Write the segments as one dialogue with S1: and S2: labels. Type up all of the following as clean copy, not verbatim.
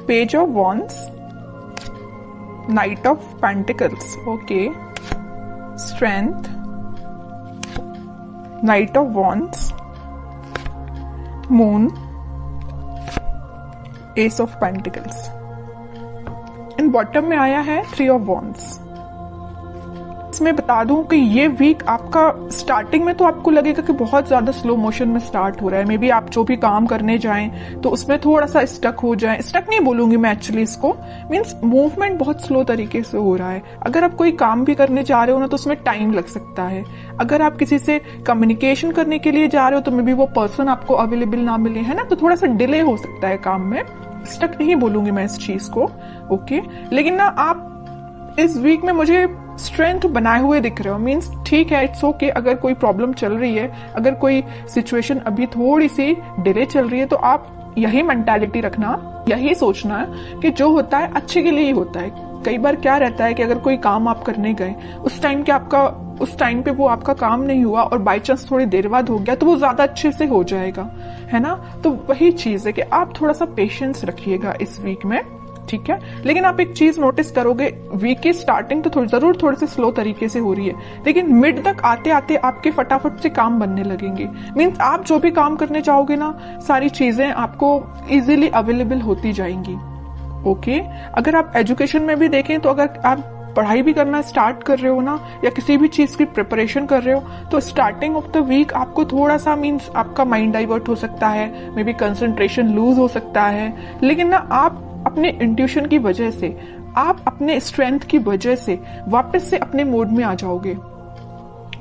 S1: Page of wands, night of pentacles, okay, strength, night of wands, moon, S of pentacles. In bottom में आया है three of wands. इसमें बता दूं कि ये वीक आपका स्टार्टिंग में तो आपको लगेगा कि बहुत ज्यादा स्लो मोशन में स्टार्ट हो रहा है। मे बी आप जो भी काम करने जाएं तो उसमें थोड़ा सा स्टक हो जाए। स्टक नहीं बोलूंगी मैं एक्चुअली इसको, मीन्स मूवमेंट बहुत स्लो तरीके से हो रहा है। अगर आप कोई काम भी करने जा रहे हो ना तो उसमें टाइम लग सकता है। अगर आप किसी से कम्युनिकेशन करने के लिए जा रहे हो तो मे बी वो पर्सन आपको अवेलेबल ना मिले, है ना, तो थोड़ा सा डिले हो सकता है काम में। स्टक नहीं बोलूंगी मैं इस चीज को, ओके। लेकिन ना आप इस वीक में मुझे स्ट्रेंथ बनाए हुए दिख रहे हो, मीन्स ठीक है, इट्स ओके। अगर कोई प्रॉब्लम चल रही है, अगर कोई सिचुएशन अभी थोड़ी सी डिले चल रही है, तो आप यही मेंटालिटी रखना, यही सोचना है कि जो होता है अच्छे के लिए ही होता है। कई बार क्या रहता है कि अगर कोई काम आप करने गए, उस टाइम पे वो आपका काम नहीं हुआ और बाई चांस थोड़ी देर बाद हो गया तो वो ज्यादा अच्छे से हो जाएगा, है ना। तो वही चीज है कि आप थोड़ा सा पेशेंस रखिएगा इस वीक में, ठीक है। लेकिन आप एक चीज नोटिस करोगे, वीक की स्टार्टिंग तो जरूर थोड़ी सी स्लो तरीके से हो रही है, लेकिन मिड तक आते आते आपके फटाफट से काम बनने लगेंगे। मीन्स आप जो भी काम करने चाहोगे ना, सारी चीजें आपको इजीली अवेलेबल होती जाएंगी, ओके। अगर आप एजुकेशन में भी देखें तो अगर आप पढ़ाई भी करना स्टार्ट कर रहे हो ना, या किसी भी चीज की प्रिपरेशन कर रहे हो, तो स्टार्टिंग ऑफ द वीक आपको थोड़ा सा मीन्स आपका माइंड डाइवर्ट हो सकता है, मे बी कंसंट्रेशन लूज हो सकता है। लेकिन ना आप अपने इंट्यूशन की वजह से, आप अपने स्ट्रेंथ की वजह से वापस से अपने मोड में आ जाओगे,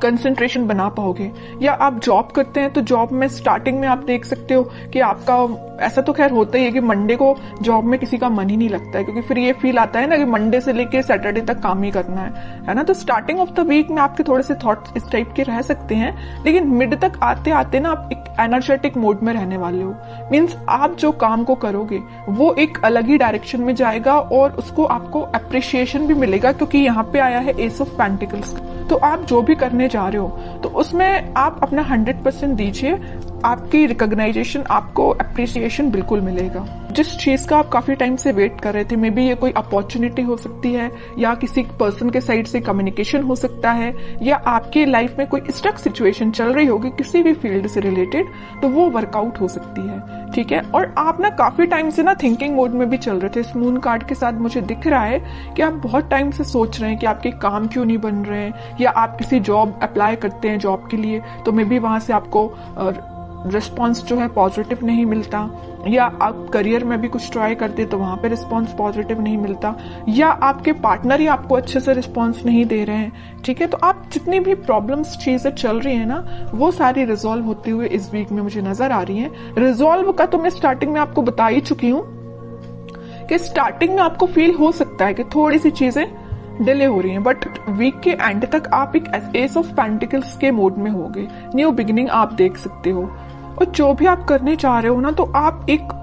S1: कंसंट्रेशन बना पाओगे। या आप जॉब करते हैं तो जॉब में स्टार्टिंग में आप देख सकते हो कि आपका, ऐसा तो खैर होता ही है कि मंडे को जॉब में किसी का मन ही नहीं लगता है, क्योंकि फिर ये फील आता है ना कि मंडे से लेके सैटरडे तक काम ही करना है ना। तो स्टार्टिंग ऑफ द वीक में आपके थोड़े से थॉट्स इस टाइप के रह सकते हैं, लेकिन मिड तक आते आते ना आप एक एनर्जेटिक मोड में रहने वाले हो। मीन्स आप जो काम को करोगे वो एक अलग ही डायरेक्शन में जाएगा और उसको आपको अप्रिशिएशन भी मिलेगा, क्योंकि यहाँ पे आया है एस ऑफ पेंटिकल्स। तो आप जो भी करने जा रहे हो तो उसमें आप अपना 100% दीजिए, आपकी रिकॉग्नाइजेशन, आपको अप्रिसिएशन बिल्कुल मिलेगा। जिस चीज का आप काफी टाइम से वेट कर रहे थे, मे बी ये कोई अपॉर्चुनिटी हो सकती है, या किसी पर्सन के साइड से कम्युनिकेशन हो सकता है, या आपके लाइफ में कोई स्टक सिचुएशन चल रही होगी किसी भी फील्ड से रिलेटेड, तो वो वर्कआउट हो सकती है, ठीक है। और आप ना काफी टाइम से ना थिंकिंग मोड में भी चल रहे थे। इस मून कार्ड के साथ मुझे दिख रहा है कि आप बहुत टाइम से सोच रहे हैं कि आपके काम क्यों नहीं बन रहे हैं, या आप किसी जॉब अप्लाई करते हैं जॉब के लिए तो मे बी वहां से आपको रिस्पॉन्स जो है पॉजिटिव नहीं मिलता, या आप करियर में भी कुछ ट्राई करते तो वहां पे रिस्पॉन्स पॉजिटिव नहीं मिलता, या आपके पार्टनर ही आपको अच्छे से रिस्पॉन्स नहीं दे रहे हैं, ठीक है। तो आप जितनी भी प्रॉब्लम्स चीजें चल रही है ना, वो सारी रिजॉल्व होते हुए इस वीक में मुझे नजर आ रही है। रिजॉल्व का तो मैं स्टार्टिंग में आपको बता ही चुकी हूँ कि स्टार्टिंग में आपको फील हो सकता है कि थोड़ी सी चीजें डिले हो रही हैं, बट वीक के एंड तक आप एक एस ऑफ पेंटिकल्स के मोड में होगे। न्यू बिगिनिंग आप देख सकते हो, और जो भी आप करने चाह रहे हो ना, तो आप एक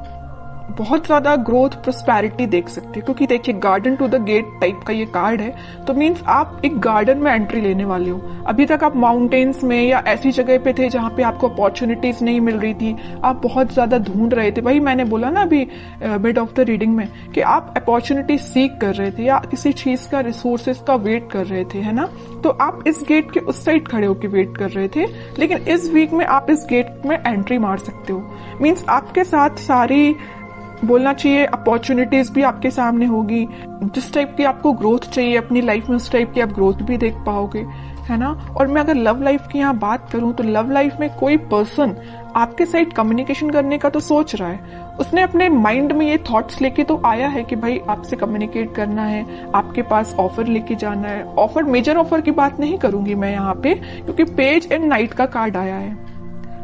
S1: बहुत ज्यादा ग्रोथ, प्रोस्पेरिटी देख सकते हो। क्योंकि देखिए, garden to the gate type का ये कार्ड है, तो मीन्स आप एक गार्डन में एंट्री लेने वाले हो। अभी तक आप माउंटेन्स में या ऐसी जगह पे थे जहां पे आपको अपॉर्चुनिटीज नहीं मिल रही थी, आप बहुत ज्यादा ढूंढ रहे थे। वही मैंने बोला ना अभी मिड ऑफ द रीडिंग में कि आप अपॉर्चुनिटी सीक कर रहे थे, या किसी चीज का, रिसोर्सेज का वेट कर रहे थे, है ना। तो आप इस गेट के उस साइड खड़े होकर वेट कर रहे थे, लेकिन इस वीक में आप इस गेट में एंट्री मार सकते हो। मीन्स आपके साथ सारी, बोलना चाहिए, अपॉर्चुनिटीज भी आपके सामने होगी। जिस टाइप की आपको ग्रोथ चाहिए अपनी लाइफ में, उस टाइप की आप ग्रोथ भी देख पाओगे, है ना। और मैं अगर लव लाइफ की यहाँ बात करूं तो लव लाइफ में कोई पर्सन आपके साथ कम्युनिकेशन करने का तो सोच रहा है, उसने अपने माइंड में ये थॉट्स लेके तो आया है कि भाई आपसे कम्युनिकेट करना है, आपके पास ऑफर लेके जाना है। ऑफर, मेजर ऑफर की बात नहीं करूंगी मैं यहाँ पे, क्योंकि पेज एंड नाइट का कार्ड आया है,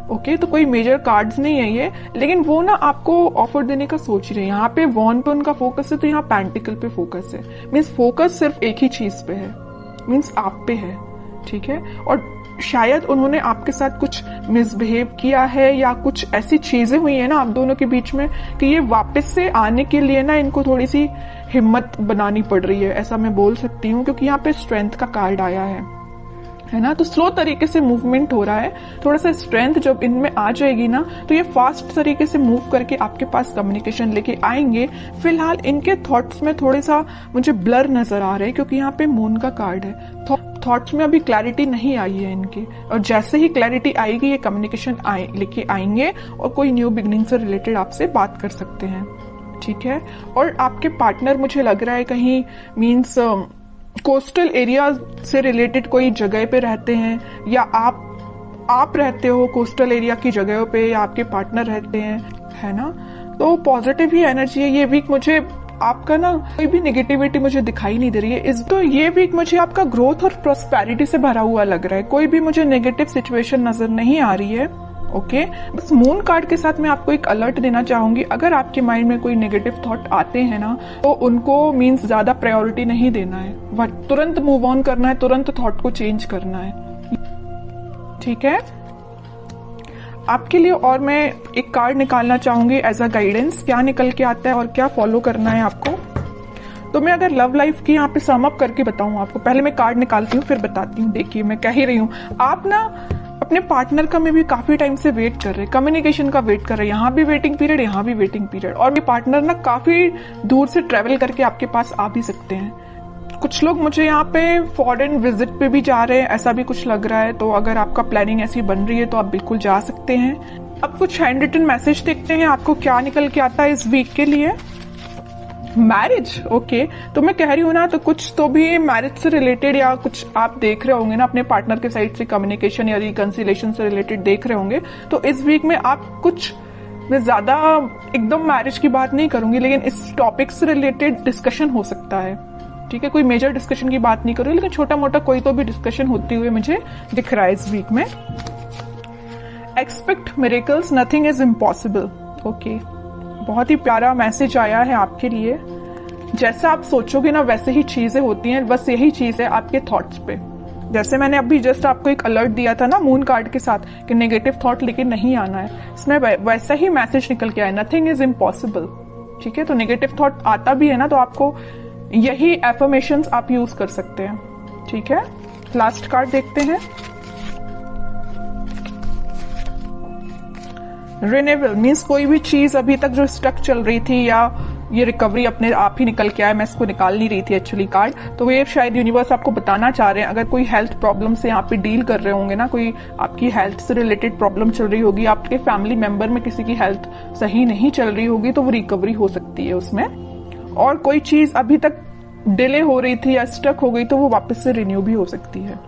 S1: ओके। तो कोई मेजर कार्ड्स नहीं है ये, लेकिन वो ना आपको ऑफर देने का सोच रहे हैं। यहाँ पे वॉन पे उनका फोकस है, तो यहाँ पेंटिकल पे फोकस है। मीन्स फोकस सिर्फ एक ही चीज पे है, मीन्स आप पे है, ठीक है। और शायद उन्होंने आपके साथ कुछ मिसबिहेव किया है, या कुछ ऐसी चीजें हुई है ना आप दोनों के बीच में कि ये वापस से आने के लिए ना इनको थोड़ी सी हिम्मत बनानी पड़ रही है, ऐसा मैं बोल सकती हूँ। क्योंकि यहाँ पे स्ट्रेंथ का कार्ड आया है है ना। तो स्लो तरीके से मूवमेंट हो रहा है, थोड़ा सा स्ट्रेंथ जब इनमें आ जाएगी ना तो ये फास्ट तरीके से मूव करके आपके पास कम्युनिकेशन लेके आएंगे। फिलहाल इनके थॉट्स में थोड़े सा मुझे ब्लर नजर आ रहे हैं, क्योंकि यहाँ पे मून का कार्ड है। थॉट्स में अभी क्लैरिटी नहीं आई है इनकी, और जैसे ही क्लैरिटी आएगी ये कम्युनिकेशन लेके आएंगे और कोई न्यू बिगनिंग से रिलेटेड आपसे बात कर सकते हैं, ठीक है। और आपके पार्टनर मुझे लग रहा है कहीं मीन्स कोस्टल एरिया से रिलेटेड कोई जगह पे रहते हैं, या आप रहते हो कोस्टल एरिया की जगहों पे, या आपके पार्टनर रहते हैं, है ना। तो पॉजिटिव ही एनर्जी है ये वीक। मुझे आपका ना कोई भी नेगेटिविटी मुझे दिखाई नहीं दे रही है। तो ये वीक मुझे आपका ग्रोथ और प्रॉस्पेरिटी से भरा हुआ लग रहा है। कोई भी मुझे नेगेटिव सिचुएशन नजर नहीं आ रही है। ओके, बस मून कार्ड के साथ मैं आपको एक अलर्ट देना चाहूंगी, अगर आपके माइंड में कोई नेगेटिव थॉट आते हैं ना तो उनको मीन्स ज्यादा प्रायोरिटी नहीं देना है, तुरंत मूव ऑन करना है, तुरंत थॉट को चेंज करना है, ठीक है। आपके लिए और मैं एक कार्ड निकालना चाहूंगी एज अ गाइडेंस, क्या निकल के आता है और क्या फॉलो करना है आपको। तो मैं अगर लव लाइफ की यहाँ पे सम अप करके बताऊं आपको, पहले मैं कार्ड निकालती हूँ फिर बताती हूँ। देखिए मैं कह ही रही हूँ, आप ना अपने पार्टनर का में भी काफी टाइम से वेट कर रहे हैं, कम्युनिकेशन का वेट कर रहे हैं, यहाँ भी वेटिंग पीरियड, यहाँ भी वेटिंग पीरियड, और ये पार्टनर ना काफी दूर से ट्रेवल करके आपके पास आ भी सकते हैं। कुछ लोग मुझे यहाँ पे फॉरेन विजिट पे भी जा रहे हैं, ऐसा भी कुछ लग रहा है। तो अगर आपका प्लानिंग ऐसी बन रही है तो आप बिल्कुल जा सकते हैं। अब कुछ हैंड रिटन मैसेज देखते हैं आपको क्या निकल के आता है इस वीक के लिए। Marriage, okay. तो मैं कह रही हूँ ना, तो कुछ तो भी मैरिज से रिलेटेड या कुछ आप देख रहे होंगे ना, अपने पार्टनर के साइड से कम्युनिकेशन या रिकंसिलेशन से रिलेटेड देख रहे होंगे। तो इस वीक में आप कुछ, मैं ज्यादा एकदम मैरिज की बात नहीं करूंगी, लेकिन इस टॉपिक से रिलेटेड डिस्कशन हो सकता है, ठीक है। कोई मेजर डिस्कशन की बात नहीं करूंगी, लेकिन छोटा मोटा कोई तो भी डिस्कशन होती हुई मुझे दिख रहा है इस वीक में। Expect miracles, nothing is impossible, okay. बहुत ही प्यारा मैसेज आया है आपके लिए। जैसा आप सोचोगे ना वैसे ही चीजें होती हैं, बस यही चीज है आपके थॉट्स पे। जैसे मैंने अभी जस्ट आपको एक अलर्ट दिया था ना मून कार्ड के साथ कि नेगेटिव थॉट लेके नहीं आना है, इसमें वैसा ही मैसेज निकल के आया, नथिंग इज इम्पॉसिबल, ठीक है। तो नेगेटिव थॉट आता भी है ना तो आपको यही एफर्मेशंस आप यूज कर सकते हैं, ठीक है। लास्ट कार्ड देखते हैं, रिन्यूअल मीन्स कोई भी चीज अभी तक जो स्टक चल रही थी या ये रिकवरी अपने आप ही निकल के आया, मैं इसको निकाल नहीं रही थी एक्चुअली कार्ड, तो ये शायद यूनिवर्स आपको बताना चाह रहे हैं। अगर कोई हेल्थ प्रॉब्लम से यहाँ पे डील कर रहे होंगे ना, कोई आपकी हेल्थ से रिलेटेड प्रॉब्लम चल रही होगी, आपके फैमिली मेंबर में किसी की हेल्थ सही नहीं चल रही होगी, तो वो रिकवरी हो सकती है उसमें। और कोई चीज अभी तक डिले हो रही थी या स्टक हो गई तो वो वापस से रिन्यू भी हो सकती है।